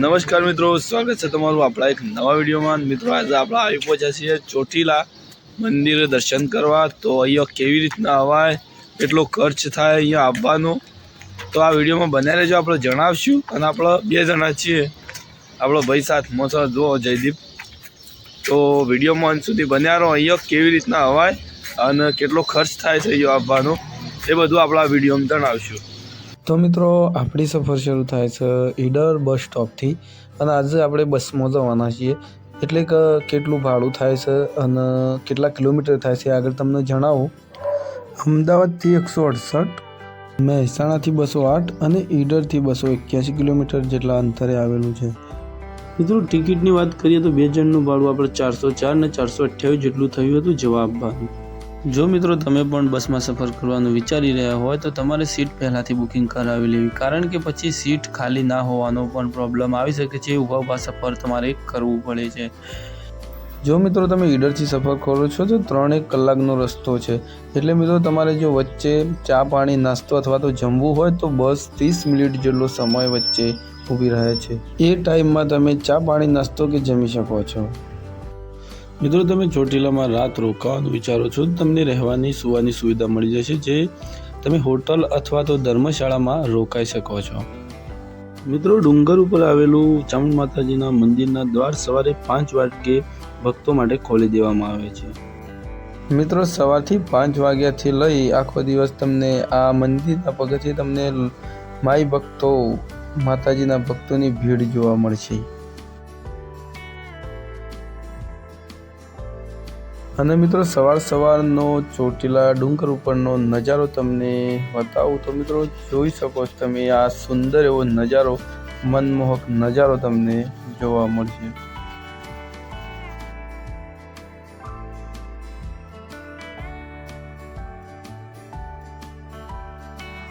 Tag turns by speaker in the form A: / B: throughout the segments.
A: નમસ્કાર મિત્રો, સ્વાગત છે તમારું આપણા એક નવા વિડીયોમાં। મિત્રો આજે આપણે આવી પહોંચ્યા છીએ ચોટીલા મંદિરે દર્શન કરવા। તો અહીંયા કેવી રીતના અવાય, કેટલો ખર્ચ થાય અહીંયા આવવાનો, તો આ વિડીયોમાં બન્યા રહેજો। આપણે જણાવશું। અને આપણે બે જણા છીએ, આપણો ભાઈ સાથમાં છે, જો જયદીપ। તો વિડીયોમાં અંત સુધી બન્યા રહો। અહીંયા કેવી રીતના અવાય અને કેટલો ખર્ચ થાય છે અહીંયા આવવાનો, એ બધું આપણે આ વિડીયોમાં જણાવશું।
B: તો મિત્રો આપણી સફર શરૂ થાય છે ઈડર બસ સ્ટોપથી, અને આજે આપણે બસમાં જવાના છીએ। એટલે કે કેટલું ભાડું થાય છે અને કેટલા કિલોમીટર થાય છે આગળ તમને જણાવું। અમદાવાદથી 168, મહેસાણાથી 208 અને ઈડરથી 281 કિલોમીટર જેટલા અંતરે આવેલું છે। મિત્રો ટિકિટની વાત કરીએ તો બે જણનું ભાડું આપણે 404 અને 428 જેટલું થયું હતું જવા આપવાનું। જો મિત્રો તમે પણ બસમાં સફર કરવાનું વિચારી રહ્યા હોય તો તમારે સીટ પહેલાંથી બુકિંગ કરાવી લેવી, કારણ કે પછી સીટ ખાલી ના હોવાનો પણ પ્રોબ્લેમ આવી શકે છે। ઊભા સફર તમારે કરવું પડે છે। જો મિત્રો તમે ઈડરથી સફર કરો છો તો 3 કલાકનો રસ્તો છે। એટલે મિત્રો તમારે જો વચ્ચે ચા પાણી નાસ્તો અથવા તો જમવું હોય તો બસ 30 મિનિટ જેટલો સમય વચ્ચે ઊભી રહે છે। એ ટાઈમમાં તમે ચા પાણી નાસ્તો કે જમી શકો છો। મિત્રો તમે ચોટીલામાં રાત રોકાવાનું વિચારો છો તો તમને રહેવાની સુવાની સુવિધા મળી જશે, જે તમે હોટલ અથવા તો ધર્મશાળામાં રોકાઈ શકો છો। મિત્રો ડુંગર ઉપર આવેલું ચામુંડ માતાજીના મંદિરના દ્વાર સવારે 5 વાગ્યે ભક્તો માટે ખોલી દેવામાં આવે છે। મિત્રો સવારથી 5 વાગ્યાથી લઈ આખો દિવસ તમને આ મંદિરના પગથિયે તમને માઈ ભક્તો માતાજીના ભક્તોની ભીડ જોવા મળશે। અને મિત્રો સવારનો ચોટીલા ડુંગર ઉપરનો નજારો તમને બતાવું તો મિત્રો જોઈ શકો છો તમે, આ સુંદર એવો નજારો, મનમોહક નજારો તમને જોવા મળશે।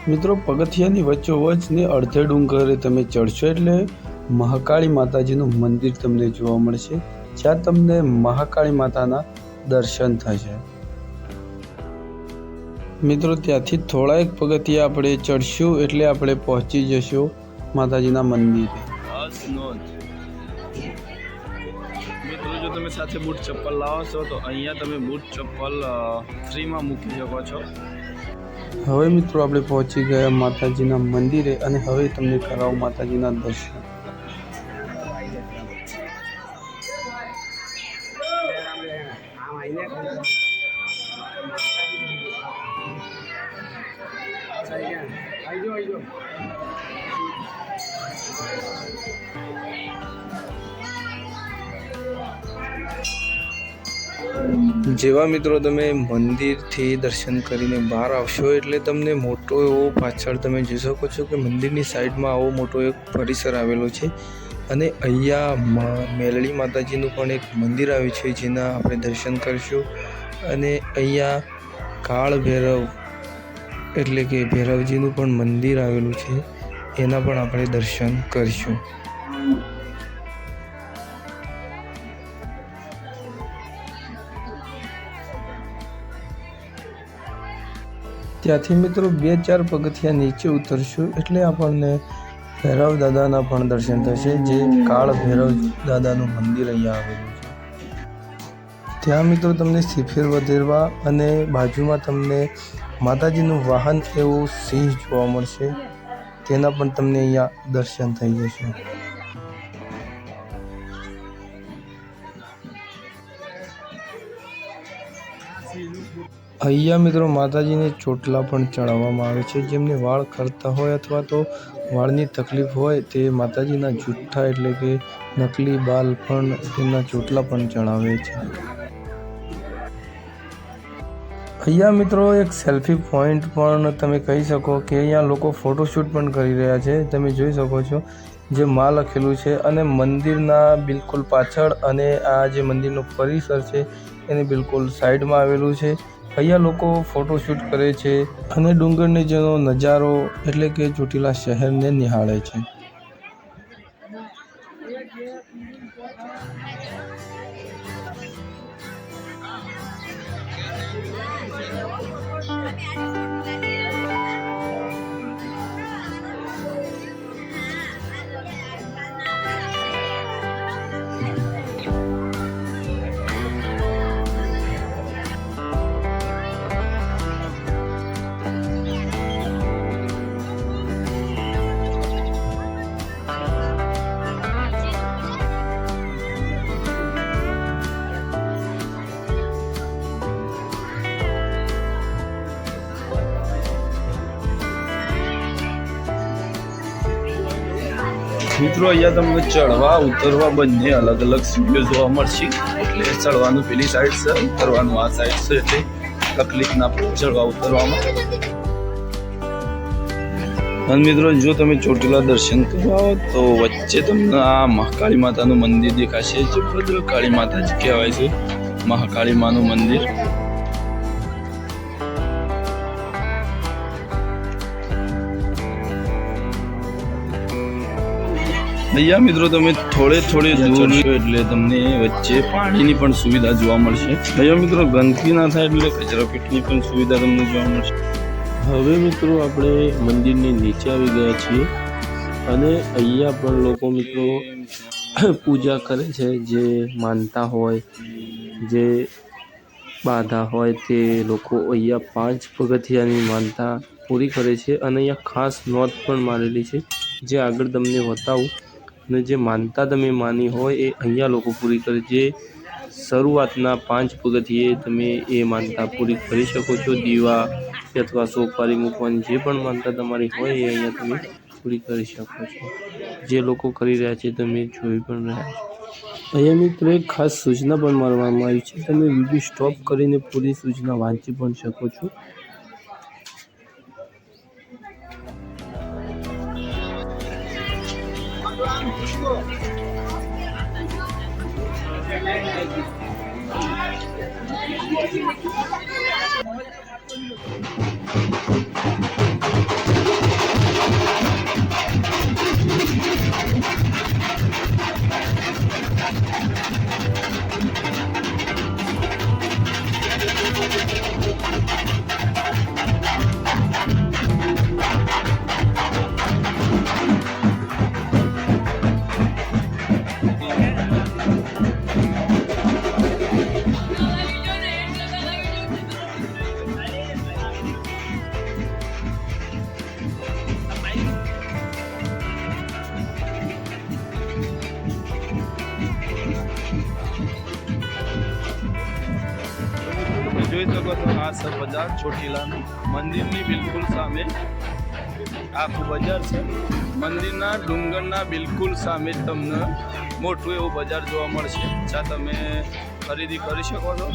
B: મિત્રો પગથિયાની વચ્ચોવચ્ચ ને અડધે ડુંગરે તમે ચડશો એટલે મહાકાળી માતાજીનું મંદિર તમને જોવા મળશે, જ્યાં તમને મહાકાળી માતાના દર્શન થશે। મિત્રો ત્યાંથી થોડા એક પગથિયા આપણે ચડશું એટલે આપણે પહોંચી જશું માતાજીના મંદિરે।
A: મિત્રો જો તમે સાથે બૂટ ચપ્પલ લાવો છો તો અહીંયા તમે બૂટ ચપ્પલ ફ્રીમાં મૂકી શકો છો।
B: હવે મિત્રો આપણે પહોંચી ગયા માતાજીના મંદિરે અને હવે તમને કરાવું માતાજીના દર્શન। જેવા મિત્રો તમે મંદિરથી દર્શન કરીને બહાર આવશો એટલે તમને મોટો એવો પાછળ તમે જોઈ શકો છો કે મંદિરની સાઈડમાં આવો મોટો એક પરિસર આવેલો છે। અને અહીંયા મેલડી માતાજીનું પણ એક મંદિર આવ્યું છે, જેના આપણે દર્શન કરીશું। અને અહીંયા કાળ ભૈરવ એટલે કે ભૈરવજીનું પણ મંદિર આવેલું છે, એના પણ આપણે દર્શન કરીશું। ત્યાંથી મિત્રો 2-4 પગથિયા નીચે ઉતરશું એટલે આપણને ભૈરવ દાદાના પણ દર્શન થશે, જે કાળ ભૈરવ દાદાનું મંદિર અહીંયા આવેલું છે। ત્યાં મિત્રો તમને શ્રીફળ વધેરવા અને બાજુમાં તમને માતાજીનું વાહન એવું સિંહ જોવા મળશે, તેના પણ તમને અહીંયા દર્શન થઈ જશે। અહીંયા મિત્રો માતાજીને ચોટલા પણ ચડાવવામાં આવે છે। જેમને વાળ ખરતા હોય અથવા તો વાળની તકલીફ હોય તે માતાજીના જુઠ્ઠા એટલે કે નકલી બાલ પણ તેમના ચોટલા પણ ચડાવે છે। અહીંયા મિત્રો એક સેલ્ફી પોઈન્ટ પણ તમે કહી શકો કે અહીંયા લોકો ફોટોશૂટ પણ કરી રહ્યા છે, તમે જોઈ શકો છો, જે માં લખેલું છે। અને મંદિરના બિલકુલ પાછળ અને આ જે મંદિરનો પરિસર છે એની બિલકુલ સાઈડમાં આવેલું છે। અહીંયા લોકો ફોટોશૂટ કરે છે અને ડુંગરને જેનો નજારો એટલે કે ચોટીલા શહેરને નિહાળે છે।
A: મિત્રો અહીંયા તમને ચડવા ઉતરવા બંને અલગ અલગ સીડીઓ જોવા મળશે. એટલે ચડવાનું પેલી સાઈડ છે, ઉતરવાનું આ સાઈડ છે, એટલે તકલીફ ના પડે ચડવા ઉતરવામાં. અને મિત્રો જો તમે ચોટીલા દર્શન કરવા આવો તો વચ્ચે તમને આ મહાકાળી માતાનું મંદિર દેખાશે, જે ભદ્રકાળી માતાજી કહેવાય છે, મહાકાળી માનું મંદિર. અહીંયા મિત્રો તમે થોડે દૂર એટલે તમને વચ્ચે પાણીની પણ સુવિધા જોવા મળશે. અહીંયા મિત્રો ગંદકી ના થાય એટલે કચરાપેટીની પણ સુવિધા તમને જોવા મળશે.
C: હવે મિત્રો આપણે મંદિરની નીચે આવી ગયા છીએ અને અહીંયા પણ લોકો મિત્રો પૂજા કરે છે. જે માનતા હોય, જે બાધા હોય તે લોકો અહીંયા 5 પગથિયાની માનતા પૂરી કરે છે. અને અહીંયા ખાસ નોંધ પણ મારેલી છે, જે આગળ તમને બતાવું. અને જે માનતા તમે માની હોય એ અહીંયા લોકો પૂરી કરે. જે શરૂઆતના 5 પગથિયે તમે એ માનતા પૂરી કરી શકો છો. દીવા અથવા સોપારી મૂકવાની જે પણ માનતા તમારી હોય એ અહીંયા તમે પૂરી કરી શકો છો. જે લોકો કરી રહ્યા છે તમે જોઈ પણ રહ્યા છો. અહીંયા મિત્રો એક ખાસ સૂચના પણ મારવામાં આવી છે, તમે વિડીયો સ્ટોપ કરીને પૂરી સૂચના વાંચી પણ શકો છો.
A: જોઈ શકો છો આ છે બજાર ચોટીલાનું. મંદિરની બિલકુલ સામે આખું બજાર છે. મંદિરના ડુંગરના બિલકુલ સામે જ તમને મોટું એવું બજાર જોવા મળશે, જ્યાં તમે ખરીદી કરી શકો છો.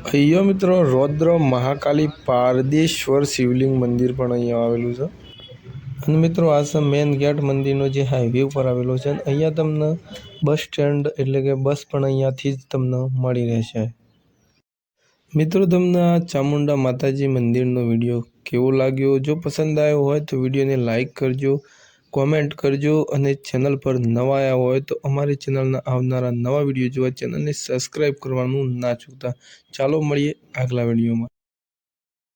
B: અહીંયા મિત્રો રૌદ્ર મહાકાલી પારદેશ્વર શિવલિંગ મંદિર પણ અહીંયા આવેલું છે. અને મિત્રો આ છે મેન ગેટ મંદિરનો, જે હાઈવે ઉપર આવેલો છે. અહીંયા તમને બસ સ્ટેન્ડ એટલે કે બસ પણ અહીંયાથી જ તમને મળી રહેશે. મિત્રો તમને આ ચામુંડા માતાજી મંદિરનો વિડીયો કેવો લાગ્યો? જો પસંદ આવ્યો હોય તો વિડીયોને લાઈક કરજો, કોમેન્ટ કરજો, અને ચેનલ પર નવા આવ્યા હોય તો અમારી ચેનલના આવનારા નવા વિડીયો જોવા ચેનલને સબસ્ક્રાઈબ કરવાનું ના ચૂકતા. ચાલો મળીએ આગલા વિડીયોમાં.